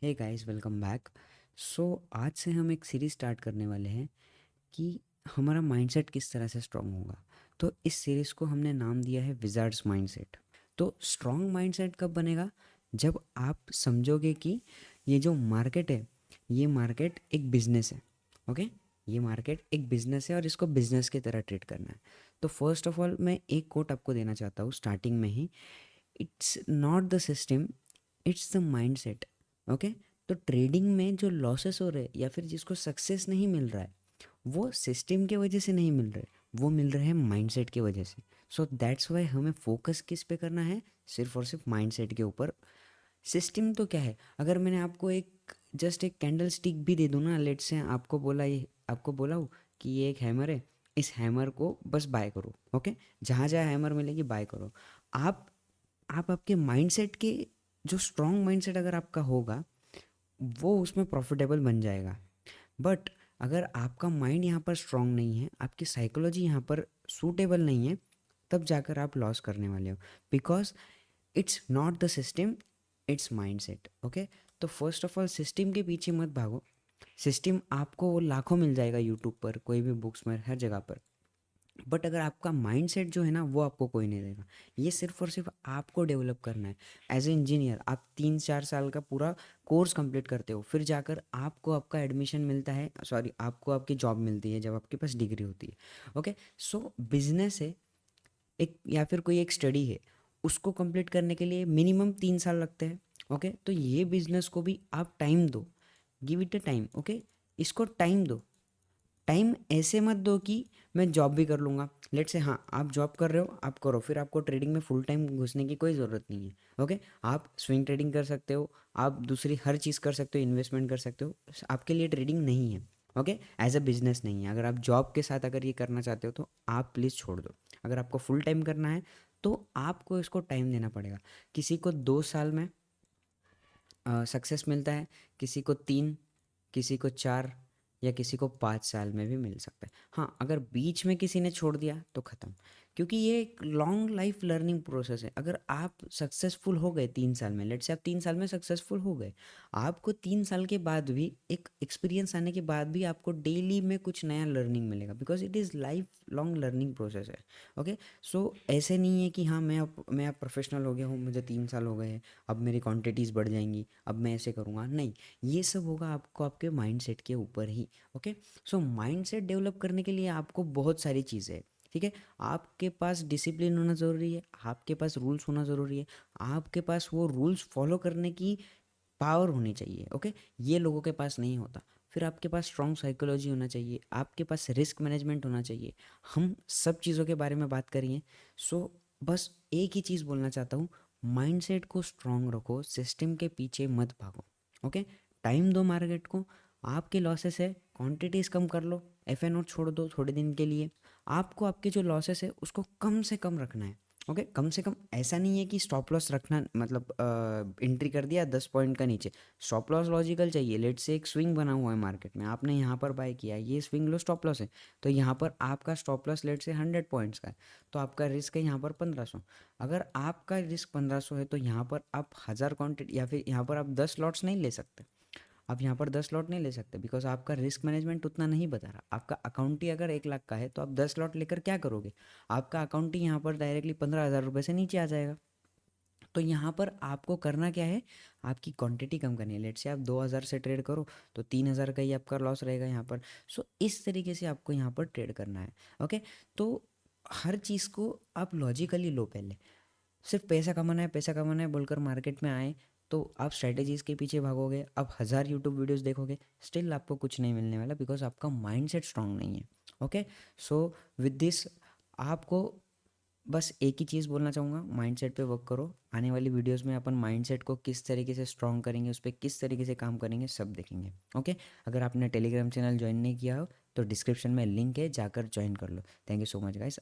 हे guys, welcome back. So आज से हम एक सीरीज स्टार्ट करने वाले हैं कि हमारा माइंडसेट किस तरह से स्ट्रांग होगा। तो इस सीरीज को हमने नाम दिया है विजार्ड्स माइंडसेट। तो स्ट्रांग माइंडसेट कब बनेगा? जब आप समझोगे कि ये जो मार्केट है, ये मार्केट एक बिजनेस है। ओके, ये मार्केट एक बिजनेस है और इसको बिजनेस की तरह ट्रीट करना है। तो फर्स्ट ऑफ ऑल मैं एक कोट आपको देना चाहता हूँ स्टार्टिंग में ही। It's not the system, it's the mindset. Okay, तो ट्रेडिंग में जो लॉसेस हो रहे हैं या फिर जिसको सक्सेस नहीं मिल रहा है, वो सिस्टम के वजह से नहीं मिल रहे, वो मिल रहे हैं माइंडसेट की वजह से। सो दैट्स वाई हमें फोकस किस पे करना है? सिर्फ और सिर्फ माइंडसेट के ऊपर। सिस्टम तो क्या है? अगर मैंने आपको एक जस्ट एक कैंडल स्टिक भी दे दूँ ना, लेट से आपको बोला, ये आपको बोला हो कि ये एक हैमर है, इस हैमर को बस बाय करो। ओके, जहाँ जहाँ हैमर मिलेगी बाय करो। आप आप आपके माइंडसेट के, जो स्ट्रॉन्ग माइंडसेट अगर आपका होगा, वो उसमें प्रॉफिटेबल बन जाएगा। बट अगर आपका माइंड यहाँ पर स्ट्रांग नहीं है, आपकी साइकोलॉजी यहाँ पर सूटेबल नहीं है, तब जाकर आप लॉस करने वाले हो। Because it's not the system, it's mind set. Okay, तो फर्स्ट ऑफ ऑल सिस्टम के पीछे मत भागो। सिस्टम आपको वो लाखों मिल जाएगा यूट्यूब पर, कोई भी बुक्स में, हर जगह पर। बट अगर आपका माइंडसेट जो है ना, वो आपको कोई नहीं देगा। ये सिर्फ और सिर्फ आपको डेवलप करना है। एज ए इंजीनियर आप 3-4 साल का पूरा कोर्स कंप्लीट करते हो, फिर जाकर आपको आपका एडमिशन मिलता है, सॉरी, आपको आपकी जॉब मिलती है जब आपके पास डिग्री होती है। ओके, सो बिजनेस है एक, या फिर कोई एक स्टडी है, उसको कंप्लीट करने के लिए मिनिमम 3 साल लगते हैं। ओके, तो ये बिजनेस को भी आप टाइम दो, give it a time. Okay, इसको टाइम दो। टाइम ऐसे मत दो कि मैं जॉब भी कर लूँगा। लेट से, हाँ, आप जॉब कर रहे हो, आप करो, फिर आपको ट्रेडिंग में फुल टाइम घुसने की कोई ज़रूरत नहीं है। ओके, आप स्विंग ट्रेडिंग कर सकते हो, आप दूसरी हर चीज़ कर सकते हो, इन्वेस्टमेंट कर सकते हो। आपके लिए ट्रेडिंग नहीं है। ओके, एज अ बिजनेस नहीं है। अगर आप जॉब के साथ अगर ये करना चाहते हो तो आप प्लीज़ छोड़ दो। अगर आपको फुल टाइम करना है तो आपको इसको टाइम देना पड़ेगा। किसी को 2 साल में सक्सेस मिलता है, किसी को 3, किसी को 4, या किसी को 5 साल में भी मिल सकता है। हाँ, अगर बीच में किसी ने छोड़ दिया तो ख़त्म। क्योंकि ये एक लॉन्ग लाइफ लर्निंग प्रोसेस है। अगर आप सक्सेसफुल हो गए 3 साल में, लेट से आप 3 साल में सक्सेसफुल हो गए, आपको 3 साल के बाद भी, एक एक्सपीरियंस आने के बाद भी, आपको डेली में कुछ नया लर्निंग मिलेगा। Because it is life long learning process है। ओके, सो ऐसे नहीं है कि हाँ, मैं अब प्रोफेशनल हो गया हूँ, मुझे 3 साल हो गए हैं, अब मेरी क्वांटिटीज़ बढ़ जाएंगी, अब मैं ऐसे करूँगा। नहीं, ये सब होगा आपको आपके माइंडसेट के ऊपर ही। ओके, सो माइंडसेट डेवलप करने के लिए आपको बहुत सारी चीज़ें हैं। ठीक है, आपके पास डिसिप्लिन होना ज़रूरी है, आपके पास रूल्स होना ज़रूरी है, आपके पास वो रूल्स फॉलो करने की पावर होनी चाहिए। ओके, ये लोगों के पास नहीं होता। फिर आपके पास स्ट्रॉन्ग साइकोलॉजी होना चाहिए, आपके पास रिस्क मैनेजमेंट होना चाहिए। हम सब चीज़ों के बारे में बात करिए। सो बस एक ही चीज़ बोलना चाहता हूँ, माइंडसेट को स्ट्रॉन्ग रखो, सिस्टम के पीछे मत भागो। ओके, टाइम दो मार्केट को। आपके लॉसेस है, क्वांटिटीज़ कम कर लो, एफ एन ओ छोड़ दो थोड़े दिन के लिए। आपको आपके जो लॉसेस है उसको कम से कम रखना है। ओके, कम से कम। ऐसा नहीं है कि स्टॉप लॉस रखना, मतलब एंट्री कर दिया 10 पॉइंट का नीचे। स्टॉप लॉस लॉजिकल चाहिए। लेट से एक स्विंग बना हुआ है मार्केट में, आपने यहाँ पर बाय किया, ये स्विंग लो स्टॉप लॉस है, तो यहाँ पर आपका स्टॉप लॉस लेट से 100 पॉइंट्स का है, तो आपका रिस्क है यहाँ पर 1500। अगर आपका रिस्क 1500 है तो यहाँ पर आप 1000 क्वान्टिटी, या फिर यहाँ पर आप 10 लॉट्स नहीं ले सकते। आप यहाँ पर 10 लॉट नहीं ले सकते, बिकॉज आपका रिस्क मैनेजमेंट उतना नहीं बता रहा। आपका अकाउंट ही अगर 1 लाख का है तो आप 10 लॉट लेकर क्या करोगे? आपका अकाउंट ही यहाँ पर डायरेक्टली 15,000 रुपये से नीचे आ जाएगा। तो यहाँ पर आपको करना क्या है? आपकी क्वांटिटी कम करनी है। लेट से आप 2,000 से ट्रेड करो तो 3,000 का ही आपका लॉस रहेगा यहाँ पर। सो इस तरीके से आपको यहाँ पर ट्रेड करना है। ओके, तो हर चीज़ को आप लॉजिकली लो। पहले सिर्फ पैसा कमाना है, पैसा कमाना है बोलकर मार्केट में आए तो आप स्ट्रैटेजीज़ के पीछे भागोगे, आप 1000 यूट्यूब वीडियोस देखोगे, स्टिल आपको कुछ नहीं मिलने वाला, बिकॉज आपका माइंडसेट स्ट्रांग नहीं है। ओके, सो विद दिस आपको बस एक ही चीज़ बोलना चाहूँगा, माइंडसेट पे वर्क करो। आने वाली वीडियोस में अपन माइंडसेट को किस तरीके से स्ट्रांग करेंगे, उस पर किस तरीके से काम करेंगे, सब देखेंगे। ओके, अगर आपने टेलीग्राम चैनल ज्वाइन नहीं किया हो तो डिस्क्रिप्शन में लिंक है, जाकर ज्वाइन कर लो। Thank you so much guys.